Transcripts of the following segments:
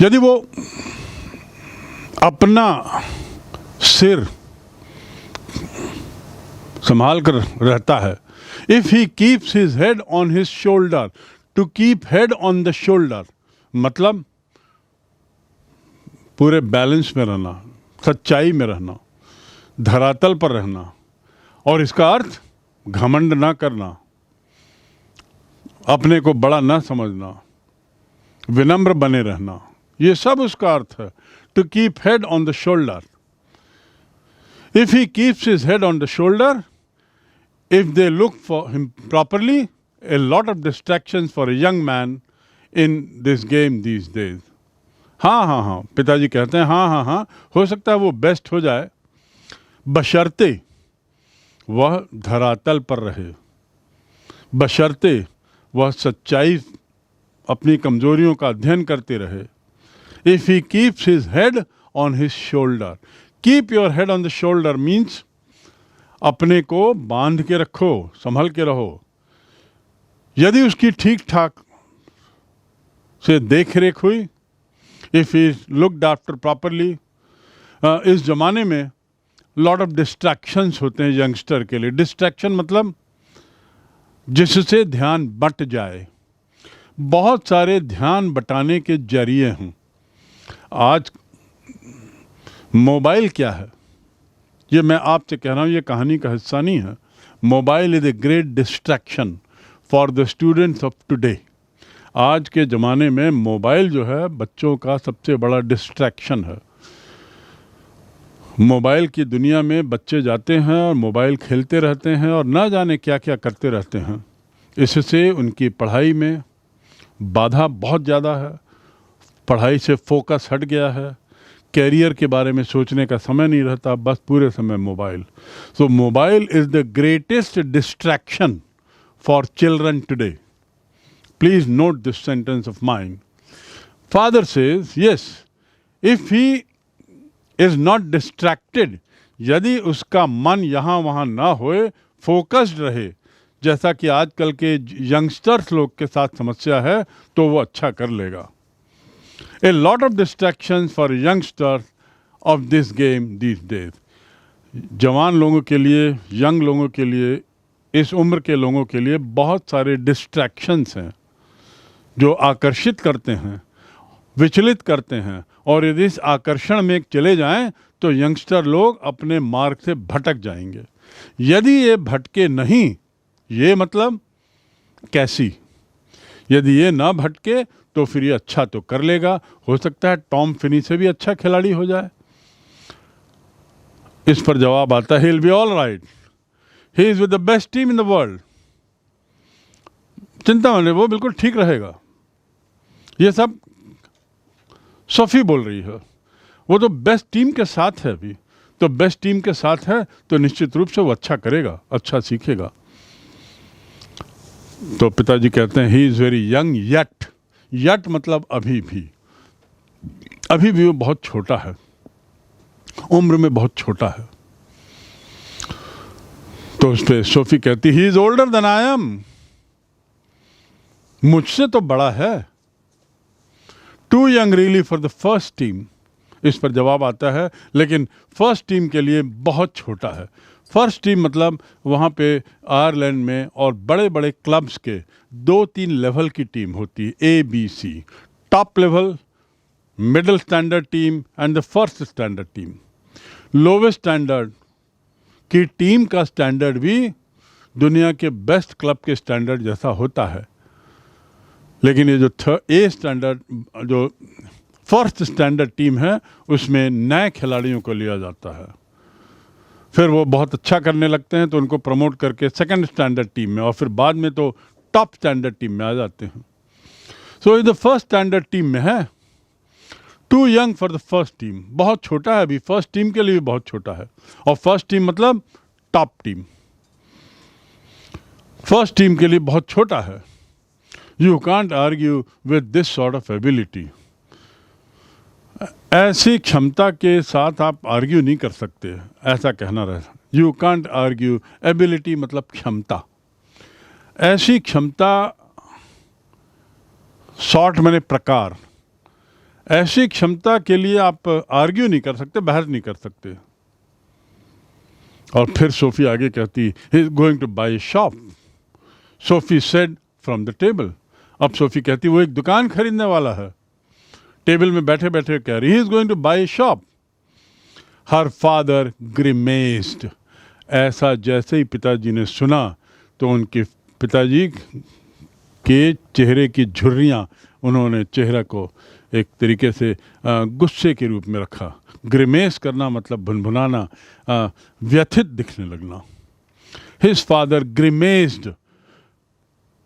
यदि वो अपना सिर संभाल कर रहता है, if he keeps his head on his shoulder, to keep head on the shoulder मतलब पूरे बैलेंस में रहना, सच्चाई में रहना, धरातल पर रहना, और इसका अर्थ घमंड ना करना, अपने को बड़ा ना समझना, विनम्र बने रहना, ये सब उसका अर्थ है। To keep head on the shoulder, if he keeps his head on the shoulder, if they look for him properly, a lot of distractions for a young man in this game these days. हाँ, पिताजी कहते हैं हाँ, हो सकता है वो best हो जाए, बशर्ते वह धरातल पर रहे, बशर्ते वह सच्चाई, अपनी कमजोरियों का अध्ययन करते रहे। If he keeps his head on his shoulder, keep your head on the shoulder means अपने को बांध के रखो, संभल के रहो। यदि उसकी ठीक ठाक से देख रेख हुई, if he looked after properly, इस जमाने में लॉट ऑफ डिस्ट्रैक्शंस होते हैं यंगस्टर के लिए। डिस्ट्रैक्शन मतलब जिससे ध्यान बट जाए, बहुत सारे ध्यान बटाने के जरिए हैं। आज मोबाइल क्या है, ये मैं आपसे कह रहा हूँ, ये कहानी का हिस्सा नहीं है। Mobile is a great distraction for the students of today. आज के ज़माने में मोबाइल जो है बच्चों का सबसे बड़ा डिस्ट्रैक्शन है। मोबाइल की दुनिया में बच्चे जाते हैं और मोबाइल खेलते रहते हैं और ना जाने क्या क्या करते रहते हैं। इससे उनकी पढ़ाई में बाधा बहुत ज़्यादा है, पढ़ाई से फोकस हट गया है, कैरियर के बारे में सोचने का समय नहीं रहता, बस पूरे समय mobile. So mobile is the greatest distraction for children today. Please note this sentence of mine. Father says yes, if he is not distracted, यदि उसका मन यहाँ वहाँ ना होए, फोकस्ड रहे, जैसा कि आजकल के यंगस्टर्स लोग के साथ समस्या है, तो वो अच्छा कर लेगा। A lot of distractions for youngsters of this game these days. जवान लोगों के लिए, यंग लोगों के लिए, इस उम्र के लोगों के लिए बहुत सारे डिस्ट्रैक्शंस हैं जो आकर्षित करते हैं, विचलित करते हैं, और यदि इस आकर्षण में चले जाएं तो यंगस्टर लोग अपने मार्ग से भटक जाएंगे। यदि ये भटके नहीं, ये मतलब कैसी, यदि ये ना भटके तो फिर ये अच्छा तो कर लेगा। हो सकता है टॉम फिनी से भी अच्छा खिलाड़ी हो जाए। इस पर जवाब आता है, ही will be all right, he is with the best team in the world. चिंता मत, वो बिल्कुल ठीक रहेगा। ये सब सोफी बोल रही है, वो तो बेस्ट टीम के साथ है अभी, तो बेस्ट टीम के साथ है तो निश्चित रूप से वो अच्छा करेगा, अच्छा सीखेगा। तो पिताजी कहते हैं he is very young yet. Yet मतलब अभी भी वो बहुत छोटा है, उम्र में बहुत छोटा है। तो उस पर सोफी कहती he is older than I am, मुझसे तो बड़ा है। Too young really for the first team. इस पर जवाब आता है, लेकिन फर्स्ट टीम के लिए बहुत छोटा है। फर्स्ट टीम मतलब वहाँ पे आयरलैंड में और बड़े बड़े क्लब्स के 2-3 लेवल की टीम होती है, ABC, top level, middle standard team and the first standard team. Lowest standard की टीम का स्टैंडर्ड भी दुनिया के बेस्ट क्लब के स्टैंडर्ड जैसा होता है, लेकिन ये जो ए स्टैंडर्ड, जो फर्स्ट स्टैंडर्ड टीम है, उसमें नए खिलाड़ियों को लिया जाता है। फिर वो बहुत अच्छा करने लगते हैं तो उनको प्रमोट करके सेकंड स्टैंडर्ड टीम में, और फिर बाद में तो टॉप स्टैंडर्ड टीम में आ जाते हैं। सो ये फर्स्ट स्टैंडर्ड टीम में है। Too young for the first team, बहुत छोटा है अभी, फर्स्ट टीम के लिए भी बहुत छोटा है। और फर्स्ट टीम मतलब टॉप टीम, फर्स्ट टीम के लिए बहुत छोटा है। You can't argue with this sort of ability. ऐसी क्षमता के साथ आप आर्ग्यू नहीं कर सकते, ऐसा कहना रहता। यू कांट आर्ग्यू, एबिलिटी मतलब क्षमता। ऐसी क्षमता, सॉर्ट मैंने प्रकार, ऐसी क्षमता के लिए आप आर्ग्यू नहीं कर सकते, बहस नहीं कर सकते। और फिर सोफी आगे कहती, he is going to buy shop. Sophie said from the table. अब सोफी कहती वो एक दुकान खरीदने वाला है। टेबल में बैठे बैठे कह रही, he is going to buy shop. Her father grimaced. ऐसा जैसे ही पिताजी ने सुना तो उनके पिताजी के चेहरे की झुर्रियाँ, उन्होंने चेहरा को एक तरीके से गुस्से के रूप में रखा। ग्रिमेस करना मतलब भुनभुनाना, व्यथित दिखने लगना। His father grimaced.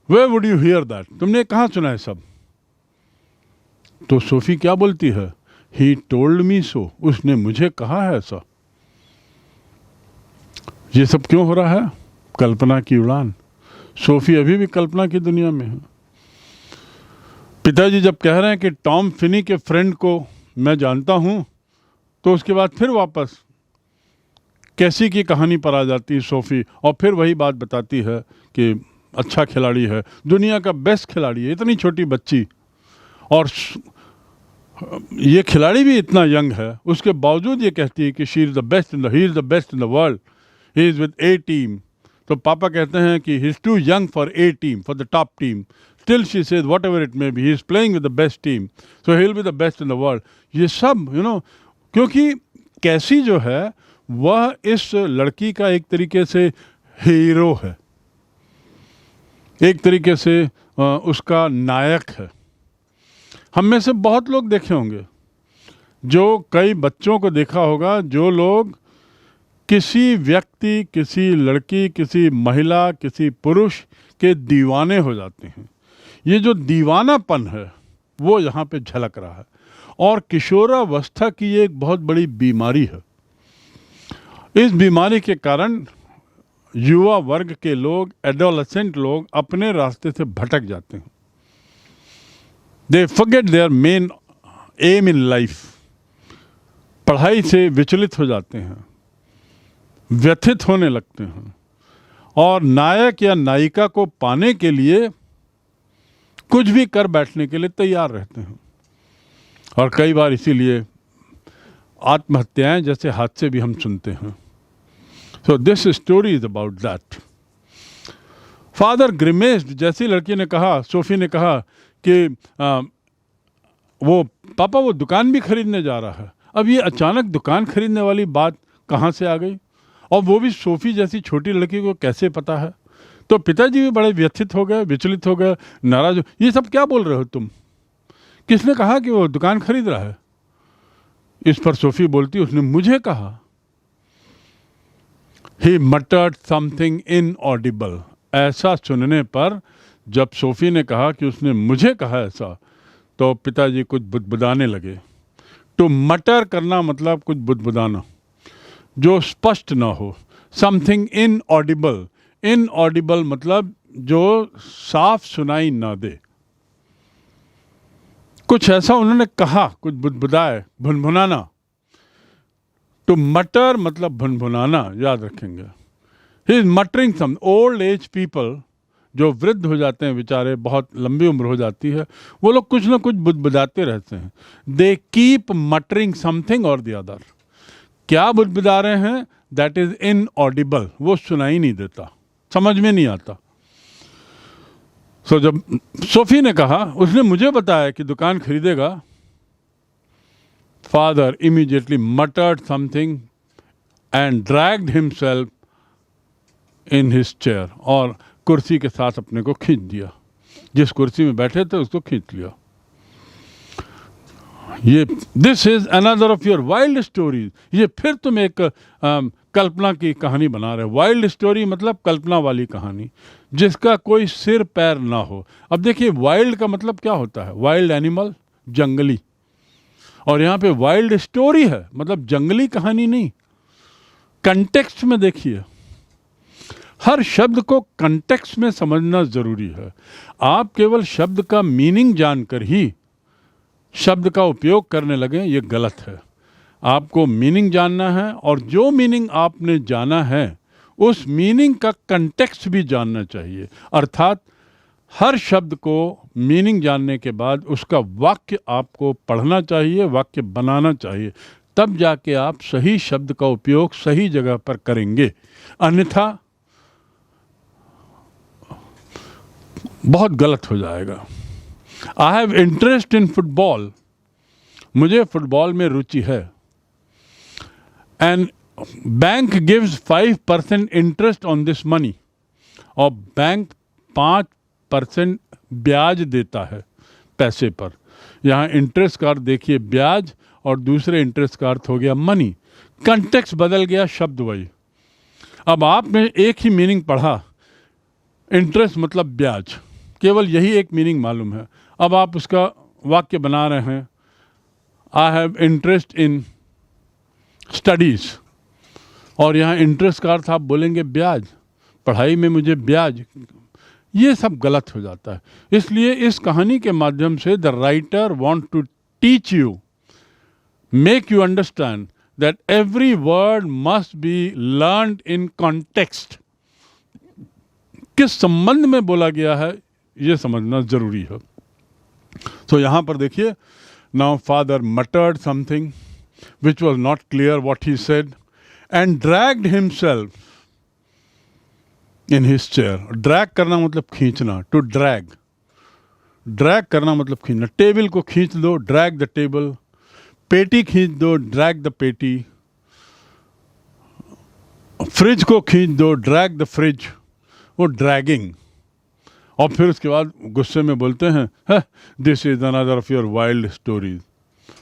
Where would you hear that? तुमने कहाँ सुना है सब? तो सोफी क्या बोलती है? ही टोल्ड मी सो। उसने मुझे कहा है ऐसा। ये सब क्यों हो रहा है? कल्पना की उड़ान। सोफी अभी भी कल्पना की दुनिया में है। पिताजी जब कह रहे हैं कि टॉम फिनी के फ्रेंड को मैं जानता हूं, तो उसके बाद फिर वापस कैसी की कहानी पर आ जाती है सोफी, और फिर वही बात बताती है कि अच्छा खिलाड़ी है, दुनिया का बेस्ट खिलाड़ी है। इतनी छोटी बच्ची, और ये खिलाड़ी भी इतना यंग है, उसके बावजूद ये कहती है कि she is the best in the, he is the best in the world, he is with a team. तो पापा कहते हैं कि he is too young for a team, for the top team. Still she says whatever it may be, he is playing with the best team, so he will be the best in the world. ये सब क्योंकि कैसी जो है वह इस लड़की का एक तरीके से हीरो है, एक तरीके से उसका नायक है। हम में से बहुत लोग देखे होंगे, जो कई बच्चों को देखा होगा, जो लोग किसी व्यक्ति, किसी लड़की, किसी महिला, किसी पुरुष के दीवाने हो जाते हैं। ये जो दीवानापन है वो यहाँ पे झलक रहा है, और किशोरावस्था की ये एक बहुत बड़ी बीमारी है। इस बीमारी के कारण युवा वर्ग के लोग, एडोलेसेंट लोग अपने रास्ते से भटक जाते हैं। They forget their main aim in life. पढ़ाई से विचलित हो जाते हैं, व्यथित होने लगते हैं, और नायक या नायिका को पाने के लिए कुछ भी कर बैठने के लिए तैयार रहते हैं। और कई बार इसीलिए आत्महत्याएं जैसे हादसे भी हम सुनते हैं। So this story is about that. Father grimaced. जैसी लड़की ने कहा, सोफी ने कहा कि वो पापा वो दुकान भी खरीदने जा रहा है। अब ये अचानक दुकान खरीदने वाली बात कहाँ से आ गई, और वो भी सोफी जैसी छोटी लड़की को कैसे पता है? तो पिताजी भी बड़े व्यथित हो गए, विचलित हो गए, नाराज हो। ये सब क्या बोल रहे हो तुम? किसने कहा कि वो दुकान खरीद रहा है? इस पर सोफी बोलती, उसने मुझे कहा। ही मटर्ड समथिंग इनऑडिबल। ऐसा सुनने पर जब सोफी ने कहा कि उसने मुझे कहा ऐसा, तो पिताजी कुछ बुदबुदाने लगे। टू मटर करना मतलब कुछ बुदबुदाना जो स्पष्ट ना हो। Something inaudible. इनऑडिबल मतलब जो साफ सुनाई ना दे। कुछ ऐसा उन्होंने कहा, कुछ बुदबुदाए, भुनभुनाना। टू मटर मतलब भुनभुनाना, याद रखेंगे। He is muttering some. Old age people, जो वृद्ध हो जाते हैं बेचारे, बहुत लंबी उम्र हो जाती है, वो लोग कुछ ना कुछ बुदबुदाते रहते हैं। दे कीप मटरिंग समथिंग और द अदर। क्या बुदबुदा रहे हैं? That is inaudible. वो सुनाई नहीं देता, समझ में नहीं आता। जब सोफी ने कहा उसने मुझे बताया कि दुकान खरीदेगा, father immediately मटर्ड something and dragged himself in his chair. और कुर्सी के साथ अपने को खींच दिया। जिस कुर्सी में बैठे थे उसको खींच लिया। ये this is another of your wild stories. ये फिर तुम एक कल्पना की कहानी बना रहे हो। वाइल्ड स्टोरी मतलब कल्पना वाली कहानी जिसका कोई सिर पैर ना हो। अब देखिए, वाइल्ड का मतलब क्या होता है? वाइल्ड एनिमल, जंगली। और यहाँ पे वाइल्ड स्टोरी है, मतलब जंगली कहानी नहीं। कंटेक्स्ट में देखिए, हर शब्द को कंटेक्स्ट में समझना जरूरी है। आप केवल शब्द का मीनिंग जानकर ही शब्द का उपयोग करने लगे, ये गलत है। आपको मीनिंग जानना है, और जो मीनिंग आपने जाना है उस मीनिंग का कंटेक्स्ट भी जानना चाहिए। अर्थात हर शब्द को मीनिंग जानने के बाद उसका वाक्य आपको पढ़ना चाहिए, वाक्य बनाना चाहिए, तब जाके आप सही शब्द का उपयोग सही जगह पर करेंगे, अन्यथा बहुत गलत हो जाएगा। I have interest in football, मुझे फुटबॉल में रुचि है। And bank gives 5% interest on this money, और बैंक 5% ब्याज देता है पैसे पर। यहाँ इंटरेस्ट का अर्थ देखिए ब्याज, और दूसरे इंटरेस्ट का अर्थ हो गया मनी। कंटेक्स्ट बदल गया, शब्द वही। अब आपने एक ही मीनिंग पढ़ा, इंटरेस्ट मतलब ब्याज, केवल यही एक मीनिंग मालूम है। अब आप उसका वाक्य बना रहे हैं, I have interest in studies, और यहाँ इंटरेस्ट का अर्थ आप बोलेंगे ब्याज, पढ़ाई में मुझे ब्याज। ये सब गलत हो जाता है। इसलिए इस कहानी के माध्यम से the writer want to teach you, make you understand that every word must be learned in context. किस संबंध में बोला गया है ये समझना जरूरी है। तो यहाँ पर देखिए, now father मटर्ड something which was not clear what he said and dragged himself in his chair. Drag करना मतलब खींचना, टू ड्रैग, ड्रैग करना मतलब खींचना। टेबल को खींच दो, ड्रैग द टेबल। पेटी खींच दो, ड्रैग द पेटी। फ्रिज को खींच दो, ड्रैग द फ्रिज, वो ड्रैगिंग। और फिर उसके बाद गुस्से में बोलते हैं, this is another of your wild stories.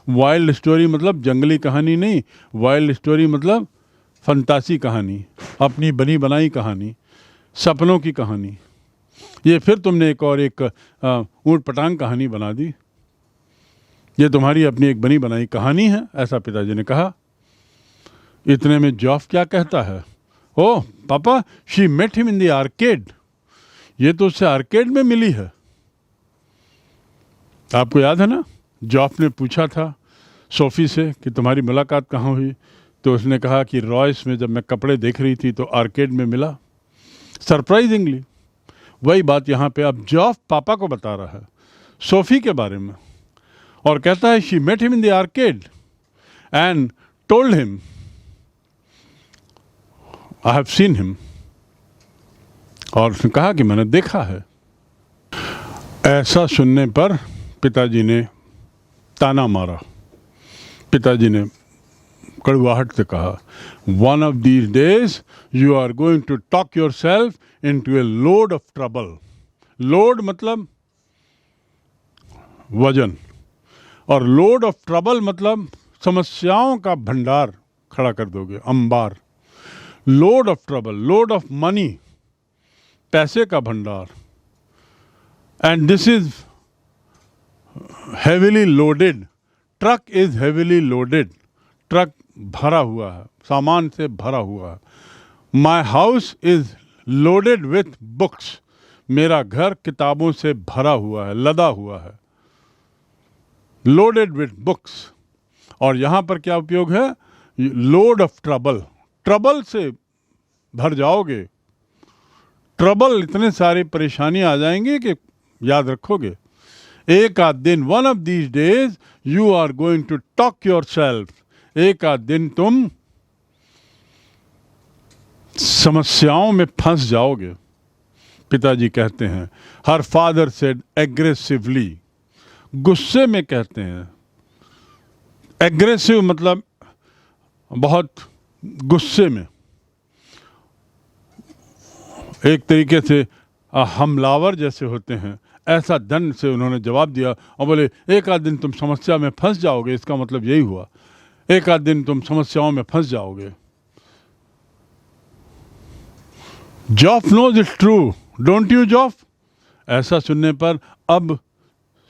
Wild story मतलब जंगली कहानी नहीं, वाइल्ड स्टोरी मतलब फंतासी कहानी, अपनी बनी बनाई कहानी, सपनों की कहानी। ये फिर तुमने एक और एक ऊँट पटांग कहानी बना दी, ये तुम्हारी अपनी एक बनी बनाई कहानी है, ऐसा पिताजी ने कहा। इतने में जॉफ क्या कहता है, oh papa, she met him in the arcade, ये तो उससे आर्केड में मिली है। आपको याद है ना, जॉफ ने पूछा था सोफ़ी से कि तुम्हारी मुलाकात कहाँ हुई, तो उसने कहा कि रॉयस में जब मैं कपड़े देख रही थी तो आर्केड में मिला, सरप्राइजिंगली। वही बात यहाँ पे अब जॉफ पापा को बता रहा है सोफ़ी के बारे में, और कहता है she met him in the arcade and told him I have seen him, और उसने कहा कि मैंने देखा है। ऐसा सुनने पर पिताजी ने ताना मारा। पिताजी ने कड़वाहट से कहा, one of these days you are going to talk yourself into a load of trouble. Load मतलब वजन, और लोड ऑफ ट्रबल मतलब समस्याओं का भंडार खड़ा कर दोगे, अंबार। Load of trouble, load of money, पैसे का भंडार। And this is heavily loaded, truck is heavily loaded, truck भरा हुआ है, सामान से भरा हुआ है। My house is loaded with books, मेरा घर किताबों से भरा हुआ है, लदा हुआ है, लोडेड विथ बुक्स। और यहाँ पर क्या उपयोग है, लोड ऑफ ट्रबल, ट्रबल से भर जाओगे, ट्रबल, इतने सारे परेशानी आ जाएंगे कि याद रखोगे। एक आध दिन, one of these days you are going to talk yourself, एक आध दिन तुम समस्याओं में फंस जाओगे। पिताजी कहते हैं, हर फादर सेड एग्रेसिवली, गुस्से में कहते हैं। एग्रेसिव मतलब बहुत गुस्से में, एक तरीके से हमलावर जैसे होते हैं, ऐसा दंड से उन्होंने जवाब दिया और बोले एक आध दिन तुम समस्या में फंस जाओगे। इसका मतलब यही हुआ, एक आध दिन तुम समस्याओं में फंस जाओगे। Geoff knows it's true, don't you Geoff. ऐसा सुनने पर अब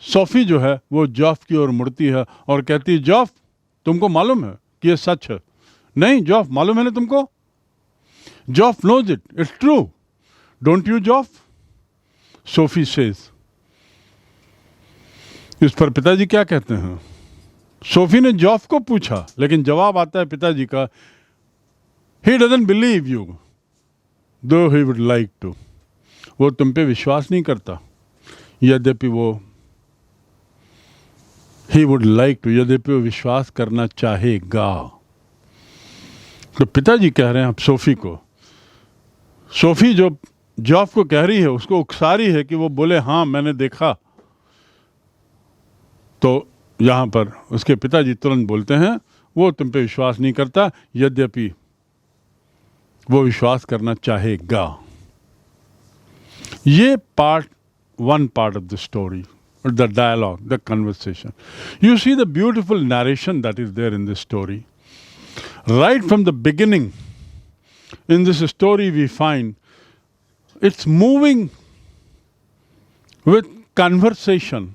सोफी जो है वो जॉफ की ओर मुड़ती है और कहती है, जॉफ तुमको मालूम है कि ये सच है। नहीं जॉफ, मालूम है ना तुमको। Geoff knows it, it's true, don't you Geoff, Sophie says. इस पर पिताजी क्या कहते हैं, सोफी ने जॉफ को पूछा, लेकिन जवाब आता है पिताजी का, ही डजंट बिलीव यू दो ही वुड लाइक टू। वो तुम पे विश्वास नहीं करता, यद्यपि वो विश्वास करना चाहेगा। तो पिताजी कह रहे हैं अब सोफी को, सोफी जो जॉफ को कह रही है, उसको उकसा रही है कि वो बोले हाँ मैंने देखा। तो यहाँ पर उसके पिताजी तुरंत बोलते हैं वो तुम पे विश्वास नहीं करता, यद्यपि वो विश्वास करना चाहेगा। ये one part of the story, the dialogue, the conversation. You see the beautiful narration that is there in this story. Right from the beginning, in this story we find it's moving with conversation.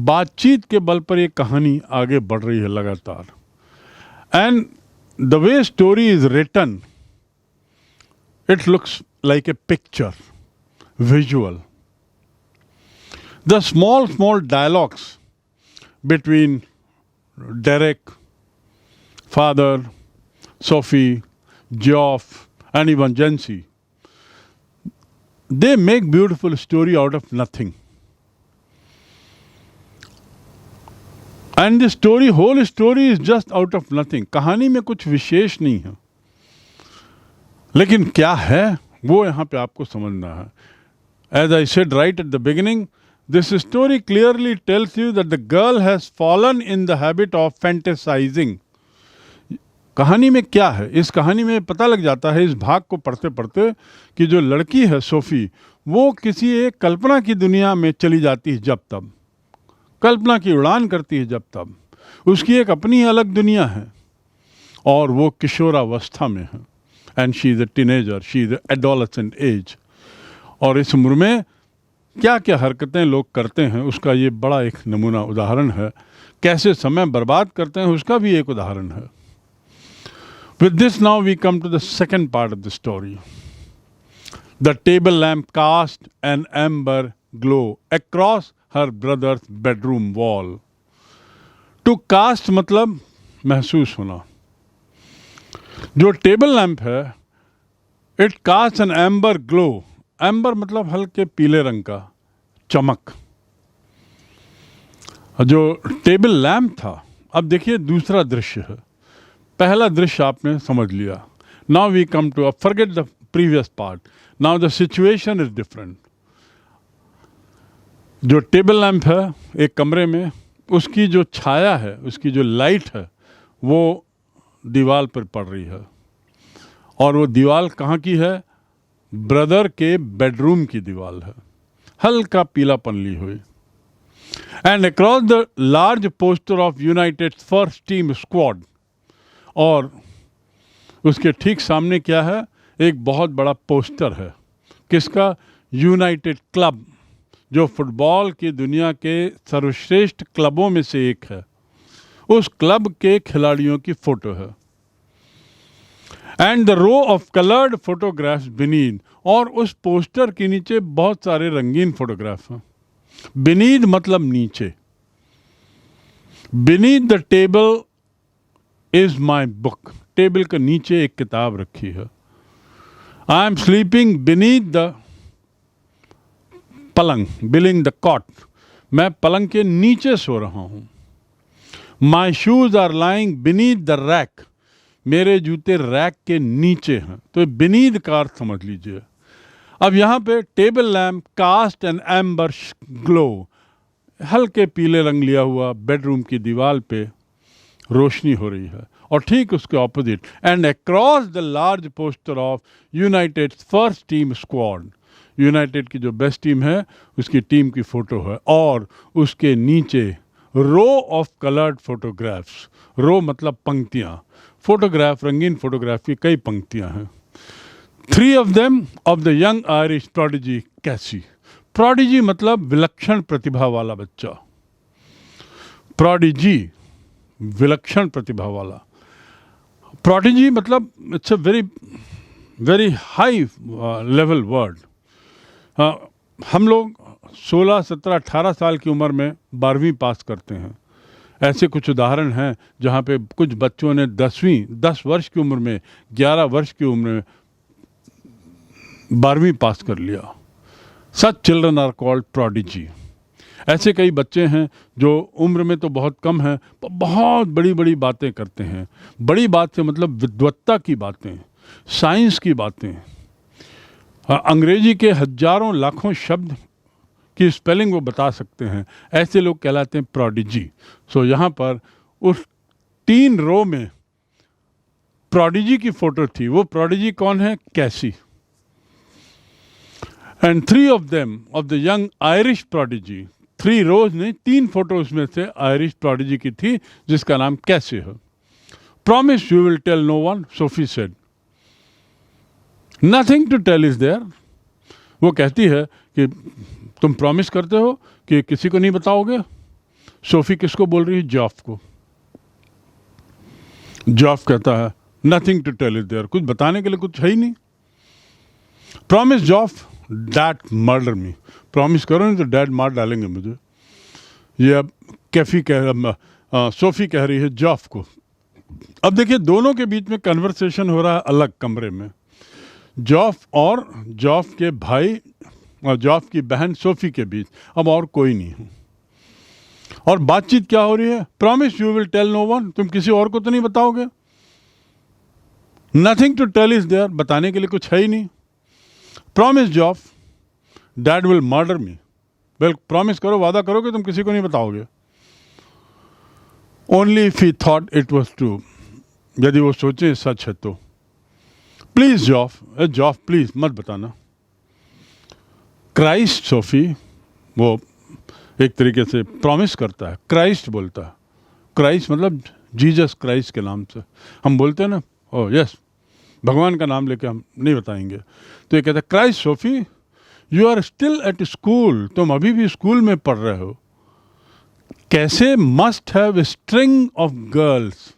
बातचीत के बल पर ये कहानी आगे बढ़ रही है लगातार. And the way story is written, it looks like a picture, visual. The small dialogues between Derek, father, Sophie, Geoff, and even Jency, they make beautiful story out of nothing. And the story, whole story is just out of nothing. कहानी में कुछ विशेष नहीं है, लेकिन क्या है वो यहाँ पे आपको समझना है. As I said right at the beginning, this story clearly tells you that the girl has fallen in the habit of fantasizing. कहानी में क्या है, इस कहानी में पता लग जाता है इस भाग को पढ़ते पढ़ते कि जो लड़की है सोफी, वो किसी एक कल्पना की दुनिया में चली जाती है. जब तब कल्पना की उड़ान करती है, जब तब उसकी एक अपनी अलग दुनिया है और वो किशोरावस्था में है. And she is a teenager, she is adolescent age. और इस उम्र में क्या क्या हरकतें लोग करते हैं उसका ये बड़ा एक नमूना उदाहरण है. कैसे समय बर्बाद करते हैं उसका भी एक उदाहरण है. With this now we come to the second part of the story. The table lamp cast an amber glow across her brother's bedroom wall. To cast मतलब महसूस होना. जो टेबल लैंप है, it cast an amber glow. Amber मतलब हल्के पीले रंग का चमक. जो टेबल लैंप था, अब देखिए दूसरा दृश्य है. पहला दृश्य आपने समझ लिया. Now we come to, forget the previous part. Now the situation is different. जो टेबल लैंप है एक कमरे में, उसकी जो छाया है, उसकी जो लाइट है, वो दीवार पर पड़ रही है. और वो दीवार कहाँ की है? ब्रदर के बेडरूम की दीवार है, हल्का पीलापन ली हुई. And across the large poster of United first team squad. और उसके ठीक सामने क्या है? एक बहुत बड़ा पोस्टर है. किसका? यूनाइटेड क्लब, जो फुटबॉल की दुनिया के सर्वश्रेष्ठ क्लबों में से एक है. उस क्लब के खिलाड़ियों की फोटो है. And the row of coloured photographs beneath. और उस पोस्टर के नीचे बहुत सारे रंगीन फोटोग्राफ हैं. बीनीथ मतलब नीचे. Beneath the table is my book. Table के नीचे एक किताब रखी है. I am sleeping beneath the palang, beneath the cot. मैं पलंग के नीचे सो रहा हूँ. My shoes are lying beneath the rack. मेरे जूते रैक के नीचे हैं. तो बीनीथ का अर्थ समझ लीजिए. अब यहाँ पे table lamp cast an amber glow, हल्के पीले रंग लिया हुआ बेडरूम की दीवार पे रोशनी हो रही है. और ठीक उसके opposite, and across the large poster of United first team squad. United की जो बेस्ट टीम है उसकी टीम की फोटो है. और उसके नीचे रो ऑफ कलर्ड फोटोग्राफ्स. रो मतलब पंक्तियाँ. फोटोग्राफ, रंगीन फोटोग्राफ की कई पंक्तियाँ हैं. 3 of them of the young Irish prodigy Cassie. Prodigy मतलब विलक्षण प्रतिभा वाला बच्चा. प्रोडिजी, विलक्षण प्रतिभा वाला. प्रोडिजी मतलब it's a very high level word. हम लोग 16, 17, 18 साल की उम्र में 12वीं पास करते हैं. ऐसे कुछ उदाहरण हैं जहाँ पे कुछ बच्चों ने 10 वर्ष की उम्र में, 11 वर्ष की उम्र में 12वीं पास कर लिया. सच चिल्ड्रन आर कॉल्ड प्रोडिजी। ऐसे कई बच्चे हैं जो उम्र में तो बहुत कम है पर बहुत बड़ी बड़ी बातें करते हैं। बड़ी बात से मतलब विद्वत्ता की बातें, साइंस की बातें, अंग्रेजी के हजारों लाखों शब्द की स्पेलिंग वो बता सकते हैं। ऐसे लोग कहलाते हैं प्रोडिजी। सो यहाँ पर उस 3 रो में प्रोडिजी की फोटो थी। वो प्रोडिजी कौन है? कैसी। And 3 of them of the young Irish prodigy, 3 रोज ने 3 फोटो उसमें से आयरिश प्रोडिजी की थी जिसका नाम कैसे है। Promise you will tell no one, Sophie said. Nothing to tell is there. वो कहती है कि तुम प्रॉमिस करते हो कि किसी को नहीं बताओगे। सोफी किसको बोल रही है? जॉफ को। जॉफ कहता है nothing to tell is there, कुछ बताने के लिए कुछ है ही नहीं। Promise Joff dad murder me, promise करो नहीं तो डैड मार डालेंगे मुझे। ये अब सोफी कह रही है जॉफ को। अब देखिए दोनों के बीच में कन्वर्सेशन हो रहा है अलग कमरे में। जॉफ और जॉफ के भाई और जॉफ की बहन सोफी के बीच, अब और कोई नहीं है। और बातचीत क्या हो रही है? Promise you will tell no one, तुम किसी और को तो नहीं बताओगे। Nothing to tell is there, बताने के लिए कुछ है ही नहीं। Promise Joff dad will murder me, well promise करो, वादा करो कि तुम किसी को नहीं बताओगे। Only if he thought it was true, यदि वो सोचे सच है तो। प्लीज जॉफ, जॉफ प्लीज मत बताना। क्राइस्ट सोफी, वो एक तरीके से प्रॉमिस करता है, क्राइस्ट बोलता है। क्राइस्ट मतलब जीसस क्राइस्ट के नाम से हम बोलते हैं ना, ओ यस, भगवान का नाम लेके हम नहीं बताएंगे। तो ये कहता है Christ Sophie you are still at school, तुम अभी भी स्कूल में पढ़ रहे हो। कैसे must have string of girls,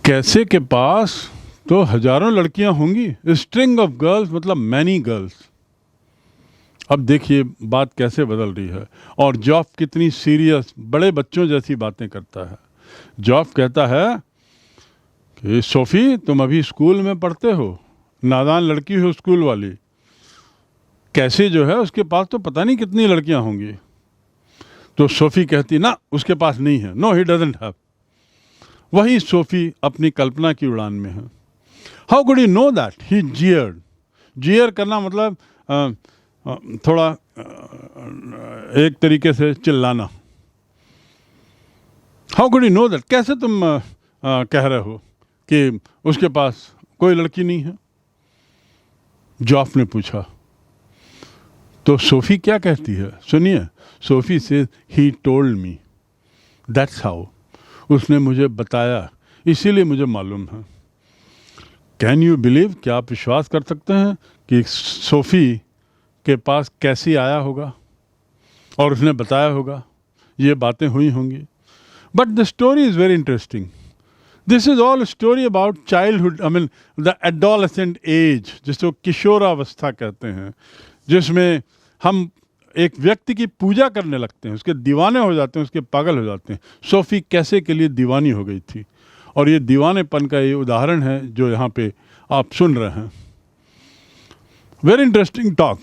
कैसे के पास तो हजारों लड़कियां होंगी। स्ट्रिंग ऑफ गर्ल्स मतलब मैनी गर्ल्स। अब देखिए बात कैसे बदल रही है और जॉफ कितनी सीरियस, बड़े बच्चों जैसी बातें करता है। जॉफ कहता है कि सोफी तुम अभी स्कूल में पढ़ते हो, नादान लड़की हो स्कूल वाली। कैसे जो है उसके पास तो पता नहीं कितनी लड़कियां होंगी। तो सोफी कहती ना उसके पास नहीं है, नो ही डजंट हैव। वही सोफी अपनी कल्पना की उड़ान में है। How could you know that? He jeered. Jeer करना मतलब थोड़ा एक तरीके से चिल्लाना। How could you know that, कैसे तुम कह रहे हो कि उसके पास कोई लड़की नहीं है? जॉफ ने पूछा। तो सोफी क्या कहती है सुनिए। सोफी से he told me, that's how, उसने मुझे बताया, इसीलिए मुझे मालूम है। कैन यू बिलीव, क्या आप विश्वास कर सकते हैं कि सोफी के पास कैसी आया होगा और उसने बताया होगा, ये बातें हुई होंगी। But the story is very interesting. This is all story about childhood, I mean the adolescent age, जिसको किशोरावस्था कहते हैं, जिसमें हम एक व्यक्ति की पूजा करने लगते हैं, उसके दीवाने हो जाते हैं, उसके पागल हो जाते हैं। सोफी कैसे के लिए दीवानी हो गई थी और ये दीवानेपन का ये उदाहरण है जो यहाँ पे आप सुन रहे हैं। Very interesting talk.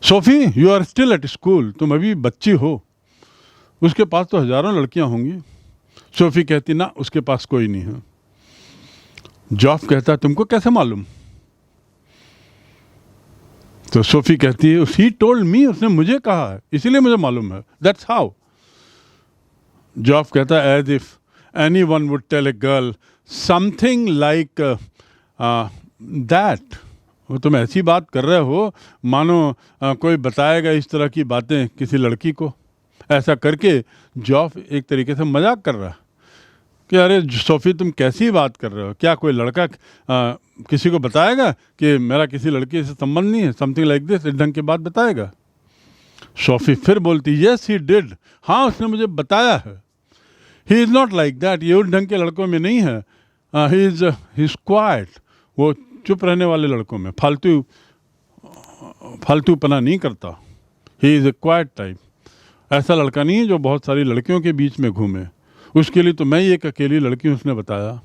Sophie you are still at school, तुम अभी बच्ची हो, उसके पास तो हजारों लड़कियां होंगी। सोफी कहती ना उसके पास कोई नहीं है। जॉफ कहता तुमको कैसे मालूम? तो सोफी कहती है ही टोल्ड मी, उसने मुझे कहा है इसीलिए मुझे मालूम है, दैट्स हाउ। जॉफ कहता है as if anyone would tell a girl something like that, वो तुम ऐसी बात कर रहे हो मानो कोई बताएगा इस तरह की बातें किसी लड़की को। ऐसा करके जॉफ एक तरीके से मजाक कर रहा है कि अरे सोफी तुम कैसी बात कर रहे हो, क्या कोई लड़का किसी को बताएगा कि मेरा किसी लड़की से संबंध नहीं है, समथिंग लाइक दिस, इस ढंग की बात बताएगा। सोफी फिर बोलती यस ही डिड, हाँ उसने मुझे बताया है। He is not like that, ये उस ढंग के लड़कों में नहीं है। ही इज़ क्वाइट, वो चुप रहने वाले लड़कों में फालतूपना नहीं करता। He is a quite type, ऐसा लड़का नहीं है जो बहुत सारी लड़कियों के बीच में घूमे। उसके लिए तो मैं ही एक अकेली लड़की हूँ, उसने बताया।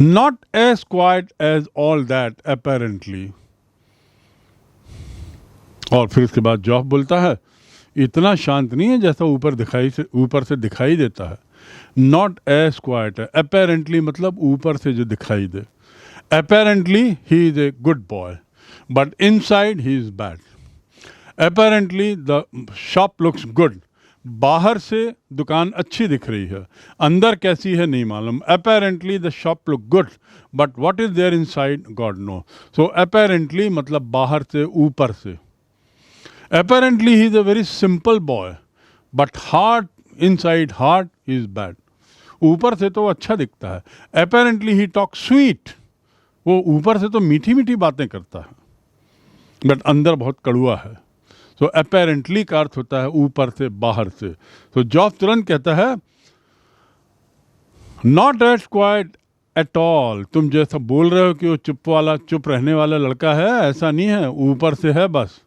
Not as quite as all that apparently. और फिर उसके बाद जॉब बोलता है इतना शांत नहीं है जैसा ऊपर से दिखाई देता है। नॉट एज क्वाइट है, अपेरेंटली मतलब ऊपर से जो दिखाई दे। Apparently he is a good boy but inside he is bad. Apparently the shop looks good, बाहर से दुकान अच्छी दिख रही है, अंदर कैसी है नहीं मालूम। Apparently the shop look good but what is there inside God know. So apparently मतलब बाहर से ऊपर से। Apparently he is a very simple boy, but inside heart he is bad. ऊपर से तो अच्छा दिखता है। Apparently he talks sweet, वो ऊपर से तो मीठी मीठी बातें करता है बट अंदर बहुत कड़ुआ है। तो apparently का अर्थ होता है ऊपर से बाहर से। तो जॉब तुरंत कहता है not as quite at all, तुम जैसा बोल रहे हो कि वो चुप रहने वाला लड़का है, ऐसा नहीं है, ऊपर से है बस।